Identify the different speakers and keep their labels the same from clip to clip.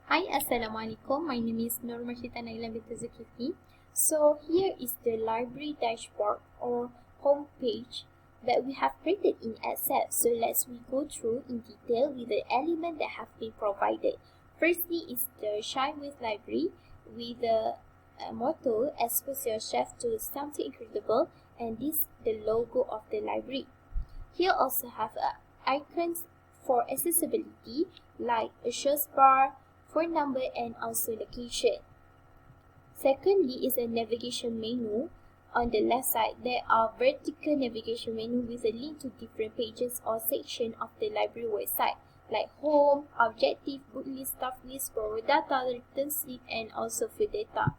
Speaker 1: Hi, Assalamualaikum. My name is Nur Mashita Naila binti Zulkifli. So here is the library dashboard or home page that we have created in Excel. So let's go through in detail with the element that have been provided. Firstly is the Shinewave library with the motto expose yourself to something incredible, and this the logo of the library. Here also have icons for accessibility like a search bar, phone number, and also location. Secondly is a navigation menu. On the left side, there are vertical navigation menu with a link to different pages or section of the library website like home, objective, book list, staff list, borrow data, return slip, and also field data.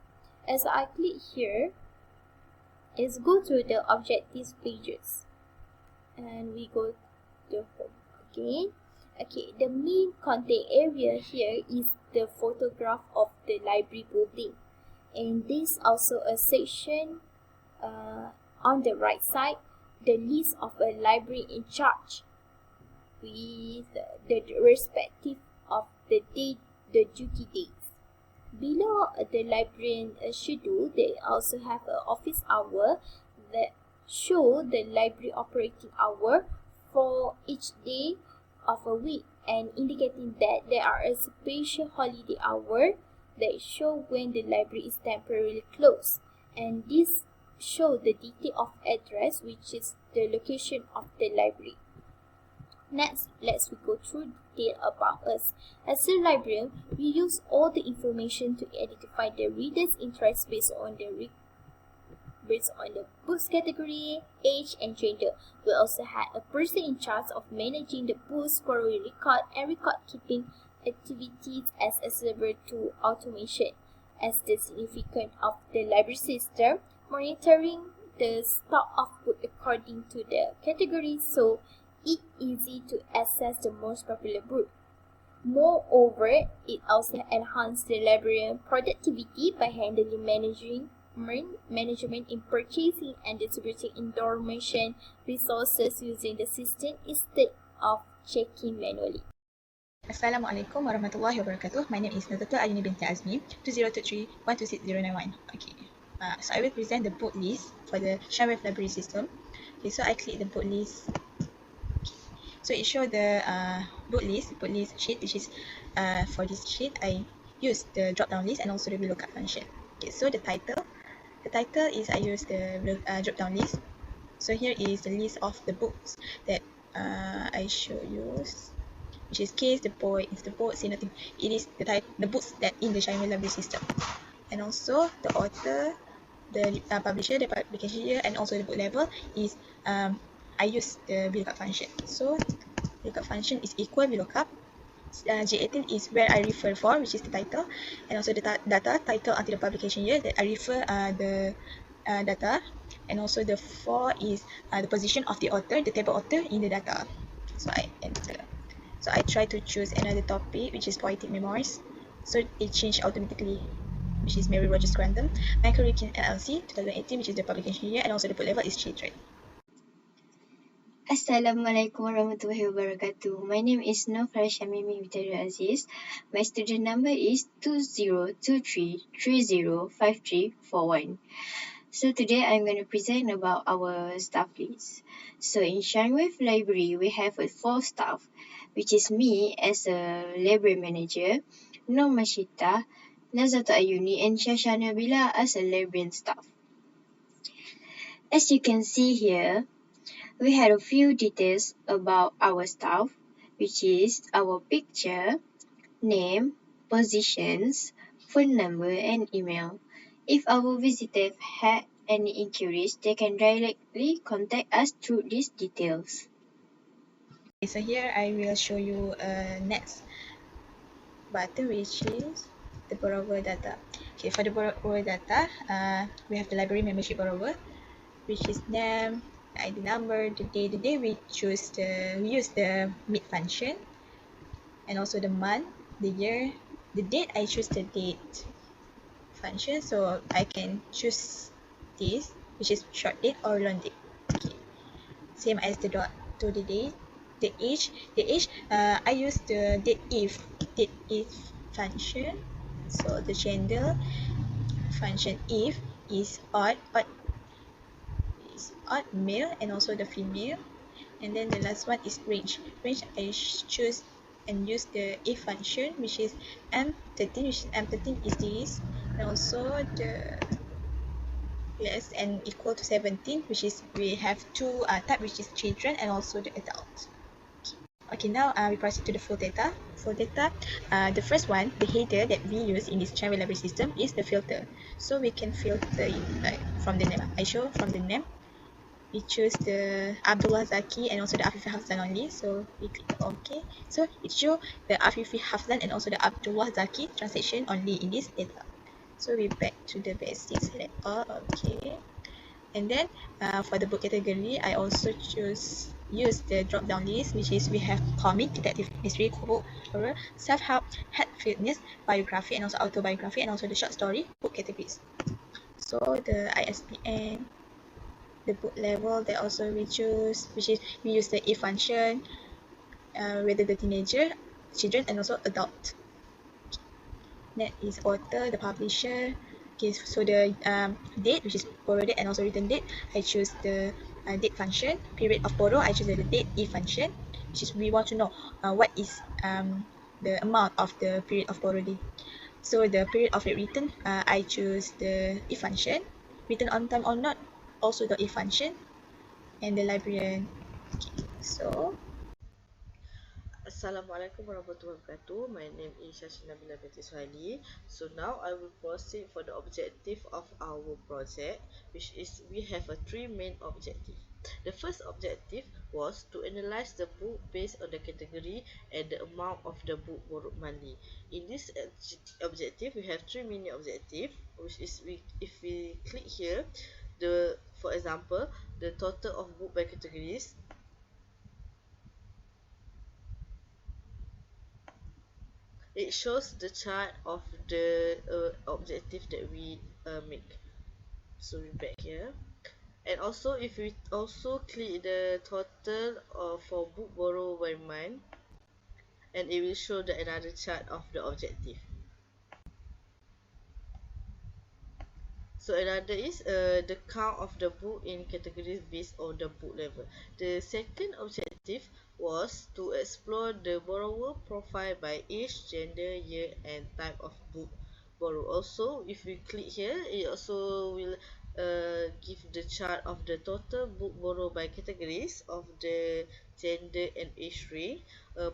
Speaker 1: As I click here, let's go to the objectives pages. And we go to home again. Okay, the main content area here is the photograph of the library building, and this also a section on the right side, the list of a library in charge with the respective of the date, the duty dates. Below the librarian schedule, they also have an office hour that show the library operating hour for each day of a week, and indicating that there are a special holiday hour that show when the library is temporarily closed, and this show the detail of address, which is the location of the library. Next, let's go through detail about us. As a librarian, we use all the information to identify the reader's interest based on the books category, age, and gender. We also had a person in charge of managing the books borrowing record and record keeping activities as accessible to automation. As the significance of the library system, monitoring the stock of books according to the category, so it's easy to access the most popular book. Moreover, it also enhances the librarian productivity by handling management in purchasing and distributing information resources using the system instead of checking manually.
Speaker 2: Assalamualaikum warahmatullahi wabarakatuh. My name is Nazata Ayuni binti Azmi, 2023-126-091. Okay, so I will present the book list for the Shinewave library system. Okay, so I click the book list. So it shows the book list sheet, which is for this sheet I use the drop down list and also the VLOOKUP function. Okay, so the title is I use the drop down list. So here is the list of the books that I show you, which is Case, The Boy, It's the Boat, Say Nothing. It is the books that in the Shinewave library system, and also the author, the publisher, the publication year, and also the book level is I use the VLOOKUP function. So VLOOKUP function is equal VLOOKUP. G18 is where I refer for, which is the title, and also the data title until the publication year that I refer the data, and also the 4 is the position of the author, the table author in the data. So I enter. So I try to choose another topic, which is poetic memoirs. So it changed automatically, which is Mary Rogers Grantham. My curriculum LLC 2018, which is the publication year, and also the book level is children.
Speaker 3: Assalamualaikum warahmatullahi wabarakatuh. My name is Nur Shamimi Victoria Aziz. My student number is 2023305341. So today I'm going to present about our staff list. So in Shinewave Library, we have 4 staff, which is me as a library manager, Nur Mashita, Nazata Ayuni, and Shasha Nabila as a librarian staff. As you can see here, we had a few details about our staff, which is our picture, name, positions, phone number, and email. If our visitors had any inquiries, they can directly contact us through these details.
Speaker 2: Okay, so here I will show you next button, which is the borrower data. Okay, for the borrower data, we have the library membership borrower, which is name, ID number, the day we use the meet function, and also the month, the year, the date. I choose the date function, so I can choose this, which is short date or long date. Okay, same as the dot to the date. The age, I use the date if function. So the gender function if is odd male and also the female. And then the last one is range. Range I choose and use the if function, which is M13, which M13 is this, and also the less and equal to 17, which is we have two type, which is children and also the adult. Okay, now we proceed to the full data. Full data, the first one, the header that we use in this Shinewave library system is the filter. So we can filter it from the name. I show from the name. We choose the Abdullah Zaki and also the Afifi Hafzan only. So we click OK. So it shows the Afifi Hafzan and also the Abdullah Zaki transaction only in this data. So we back to the basics. Select all. Okay. And then for the book category, I also use the drop down list, which is we have comic, detective, mystery, book, horror, self-help, health, fitness, biography, and also autobiography, and also the short story book categories. So the ISBN, the book level that also we choose, which is we use the if function, whether the teenager, children, and also adult. That is author, the publisher. Okay, so the date, which is borrow date and also return date, I choose the date function. Period of borrow, I choose the date if function, which is we want to know what is the amount of the period of borrow date. So the period of the return, I choose the if function. Return on time or not, also the if function, and the librarian. Okay, so
Speaker 4: Assalamualaikum warahmatullahi wabarakatuh. My name is Shashina Bila binti Suhaili. So now I will proceed for the objective of our project, which is we have a three main objective. The first objective was to analyze the book based on the category and the amount of the book borrowed monthly. In this objective, we have three mini objective, which is if we click here, for example, the total of book by categories. It shows the chart of the objective that we make. So we back here, and also if we also click the total for book borrow by month, and it will show the another chart of the objective. So another is the count of the book in categories based on the book level. The second objective was to explore the borrower profile by age, gender, year, and type of book borrowed. Also, if we click here, it also will give the chart of the total book borrowed by categories of the gender and age range,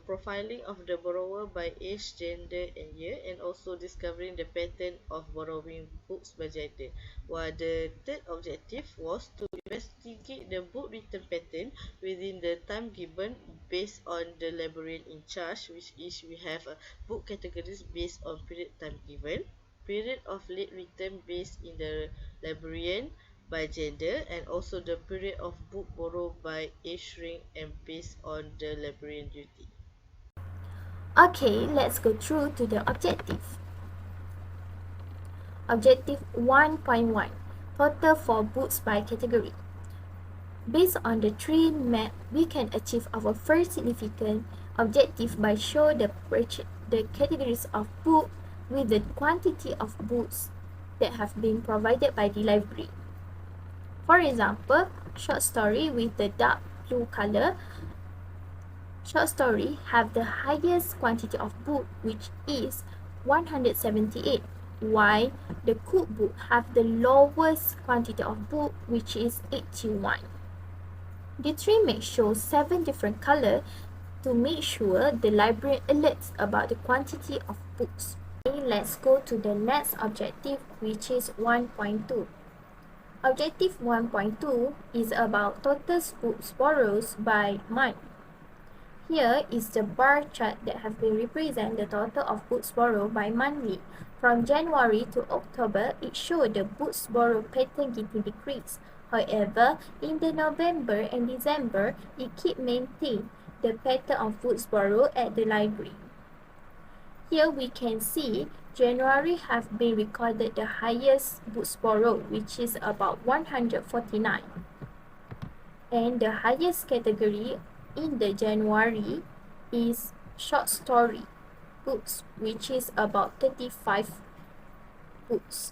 Speaker 4: profiling of the borrower by age, gender, and year, and also discovering the pattern of borrowing books by gender. While the third objective was to investigate the book return pattern within the time given based on the librarian in charge, which is we have book categories based on period time given, period of late return based in the librarian by gender, and also the period of book borrowed by age range and based on the librarian duty.
Speaker 1: Okay, let's go through to the objective. Objective 1.1, total for books by category. Based on the tree map, we can achieve our first significant objective by showing the categories of book with the quantity of books that have been provided by the library. For example, short story with the dark blue color. Short story have the highest quantity of book, which is 178, while the cookbook have the lowest quantity of book, which is 81. The tree map shows 7 different colors to make sure the librarian alerts about the quantity of books. Okay, let's go to the next objective, which is 1.2. Objective 1.2 is about total books borrowed by month. Here is the bar chart that have been represent the total of books borrowed by monthly. From January to October, it showed the books borrowed pattern getting decreased. However, in the November and December, it keep maintain the pattern of books borrowed at the library. Here we can see January have been recorded the highest books borrowed, which is about 149. And the highest category in the January is short story. books, which is about 35 books.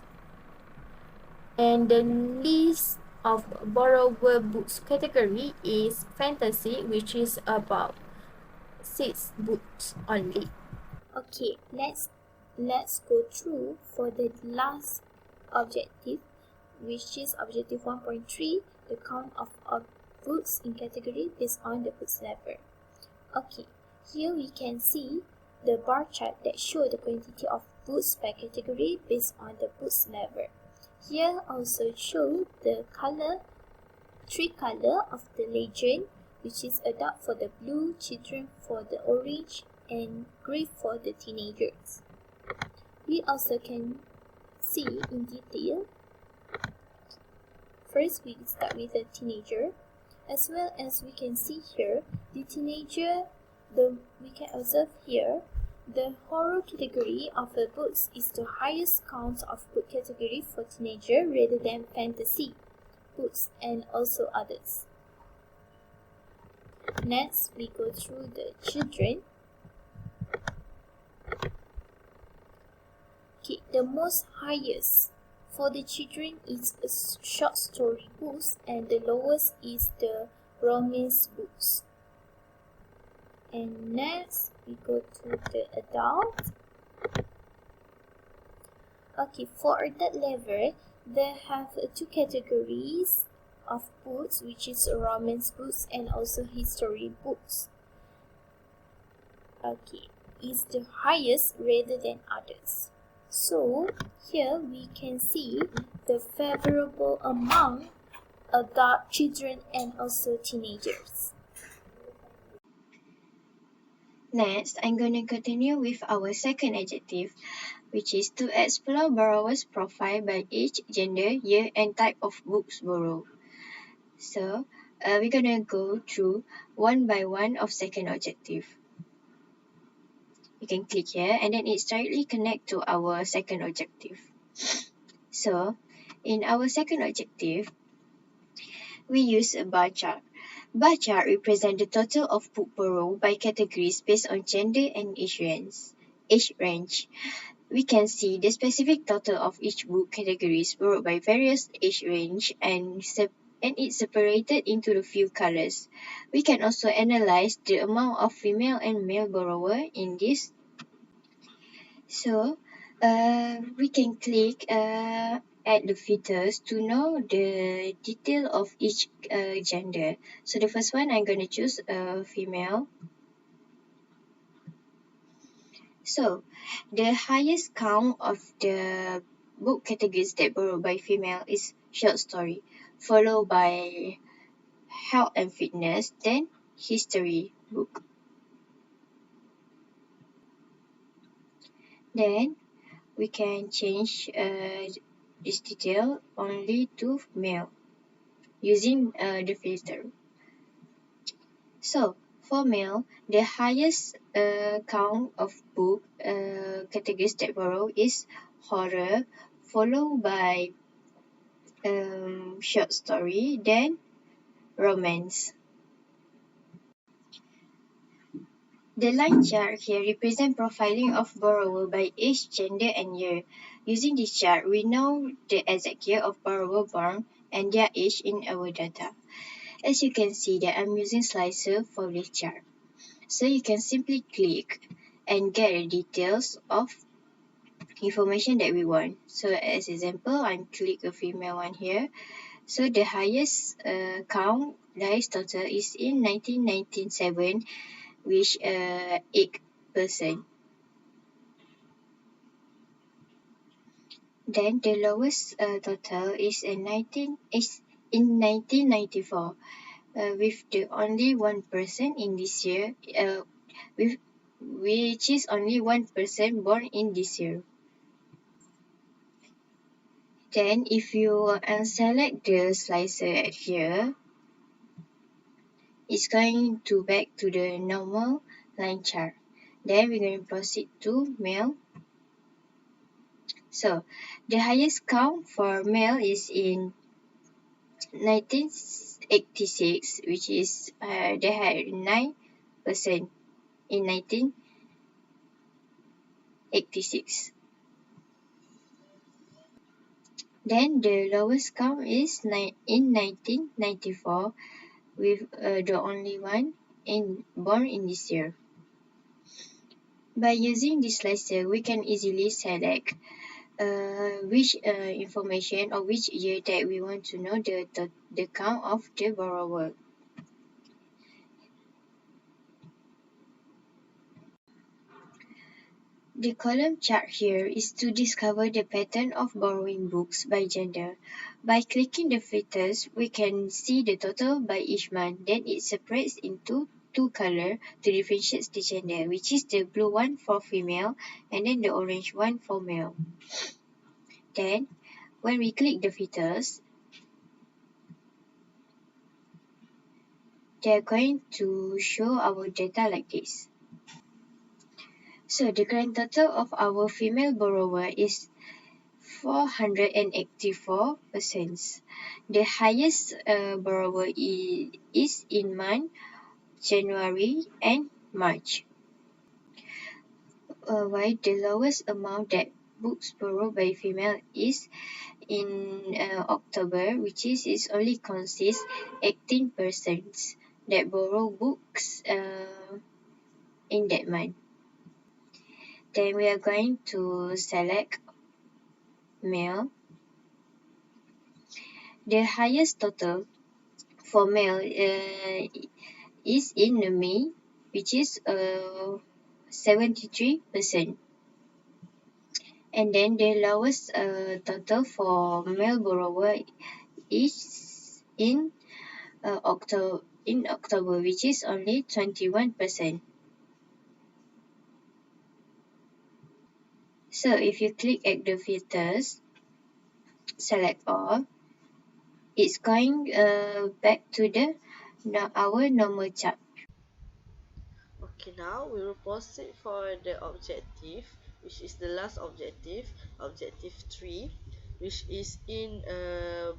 Speaker 1: And the list of borrower books category is fantasy, which is about 6 books only. Okay, let's go through for the last objective, which is objective 1.3, the count of books in category based on the books level. Okay, here we can see the bar chart that show the quantity of books by category based on the books level. Here also show the three color of the legend, which is adult for the blue, children for the orange, and gray for the teenagers. We also can see in detail. First, we start with the teenager. As well as we can see here, the teenager, we can observe here, the horror category of the books is the highest count of book category for teenager rather than fantasy books and also others. Next, we go through the children. Okay, the most highest for the children is a short story books, and the lowest is the romance books. And next, we go to the adult. Okay, for adult level, they have two categories of books, which is romance books and also history books. Okay, is the highest rather than others. So here we can see the favorable among adult, children, and also teenagers.
Speaker 3: Next, I'm going to continue with our second adjective, which is to explore borrower's profile by age, gender, year, and type of books borrowed. So, we're going to go through one by one of second objective. You can click here and then it's directly connect to our second objective. So, in our second objective, we use a bar chart. Bar chart represent the total of book borrowed by categories based on gender and age range. We can see the specific total of each book categories borrowed by various age range and it's separated into the few colors. We can also analyze the amount of female and male borrower in this. So, we can click add the filters to know the detail of each gender. So the first one, I'm going to choose female. So, the highest count of the book categories that borrowed by female is short story, followed by health and fitness, then history book. Then we can change this detail only to male using the filter. So for male, the highest count of book categories that borrow is horror, followed by short story, then romance. The line chart here represents profiling of borrower by age, gender, and year. Using this chart, we know the exact year of borrower born and their age in our data. As you can see that I'm using slicer for this chart. So you can simply click and get the details of information that we want. So as example, I'm click a female one here. So the highest count, the highest total is in 1997, which 8%. Then the lowest total is in 1994, with the only 1% in this year, which is only 1% born in this year. Then if you unselect the slicer at here, it's going to back to the normal line chart. Then we're going to proceed to male. So the highest count for male is in 1986, which is they had 9% in 86. Then the lowest count is in 1994, with the only one born in this year. By using this slicer, we can easily select which information or which year that we want to know the count of the borrower. The column chart here is to discover the pattern of borrowing books by gender. By clicking the filters, we can see the total by each month. Then it separates into two colors to differentiate the gender, which is the blue one for female and then the orange one for male. Then, when we click the filters, they are going to show our data like this. So the grand total of our female borrower is 484%. The highest borrower is in month January and March, while the lowest amount that books borrowed by female is in October, which is only consists 18% that borrow books in that month. Then we are going to select male. The highest total for male is in May, which is 73%. And then the lowest total for male borrower is in October, which is only 21%. So if you click at the filters, select all, it's going back to our normal chart.
Speaker 4: Okay, now we will proceed for the objective, which is the last objective, objective 3, which is in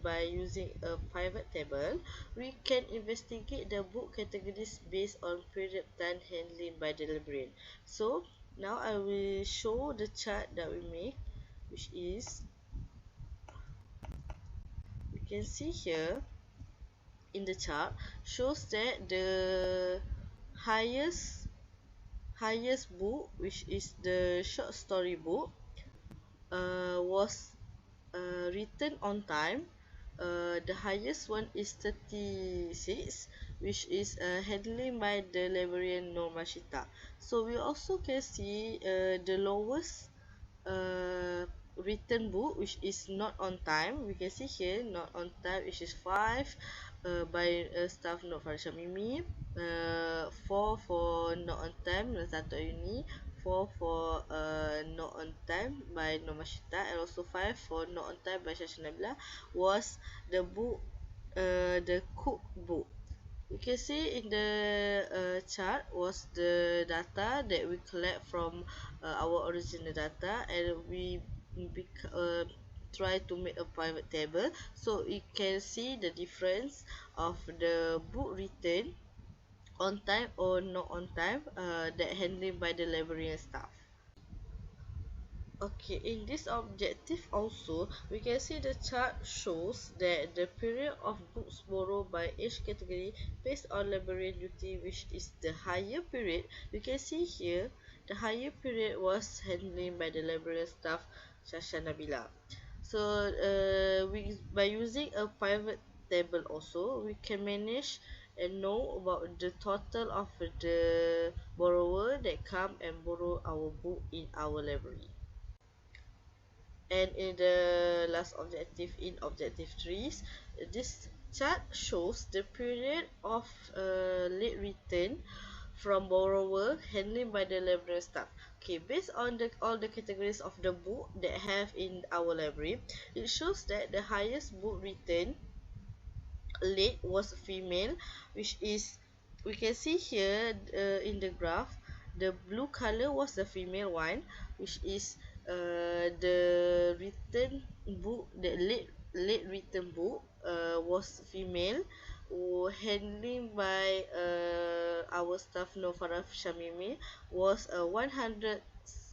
Speaker 4: by using a pivot table, we can investigate the book categories based on period time handling by the librarian. So now I will show the chart that we make, which is, you can see here in the chart, shows that the highest book, which is the short story book, was written on time. The highest one is 36, which is handling by the librarian Normashita. So we also can see the lowest written book, which is not on time. We can see here not on time, which is 5 by staff note Farisha Mimi, 4 for not on time Nazato Uni, 4 for not on time by Nomashita, and also 5 for not on time by Shasha Nabila, was the book, the cookbook. You can see in the chart was the data that we collect from our original data, and we try to make a pivot table, so you can see the difference of the book written on time or not on time, that handled by the librarian staff. Okay, in this objective also, we can see the chart shows that the period of books borrowed by each category based on librarian duty, which is the higher period. You can see here, the higher period was handled by the librarian staff Shasha Nabila. So by using a pivot table also, we can manage and know about the total of the borrower that come and borrow our book in our library. And in the last objective, in objective 3, this chart shows the period of late return from borrower handling by the library staff. Okay, based on all the categories of the book that have in our library, it shows that the highest book return late was female, which is, we can see here in the graph, the blue color was the female one, which is the written book, the late written book was female, handling by our staff Nofaraf Shamimi, was 100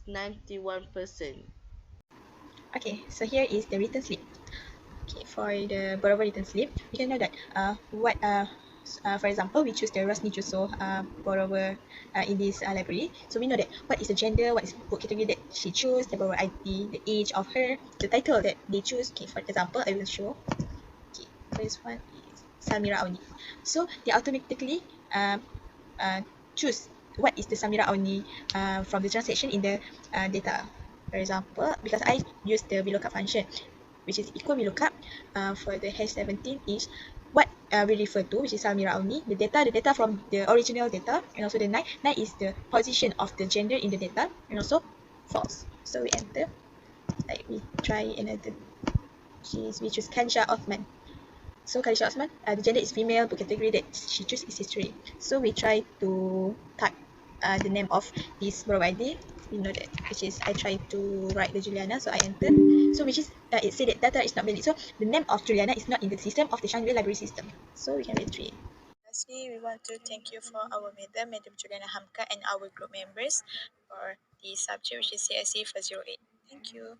Speaker 4: 91%.
Speaker 2: Okay, so here is the written slip. Okay, for the borrower written slip, we can know that for example, we choose the Rosni Chuso borrower in this library. So we know that what is the gender, what is book category that she chose, the borrower ID, the age of her, the title that they choose. Okay, for example, I will show. Okay, first one is Samira Auni. So they automatically uh, choose what is the Samira Auni from the transaction in the data. For example, because I use the VLOOKUP function, which is equal VLOOKUP for the hash 17 is what we refer to, which is Samira Auni, the data from the original data, and also the 9 is the position of the gender in the data, and also false. So we enter, like we try another, we choose Kansha Othman. So Khadijah Osman, the gender is female, book category that she choose is history. So we try to type the name of this borrower ID. You know that, which is I try to write the Juliana, so I enter. So which is it said that data is not valid. So the name of Juliana is not in the system of the Shinewave library system. So we can retrieve. Lastly, we want to thank you for our Madam Juliana Hamka, and our group members for the subject, which is CSC408. Thank you.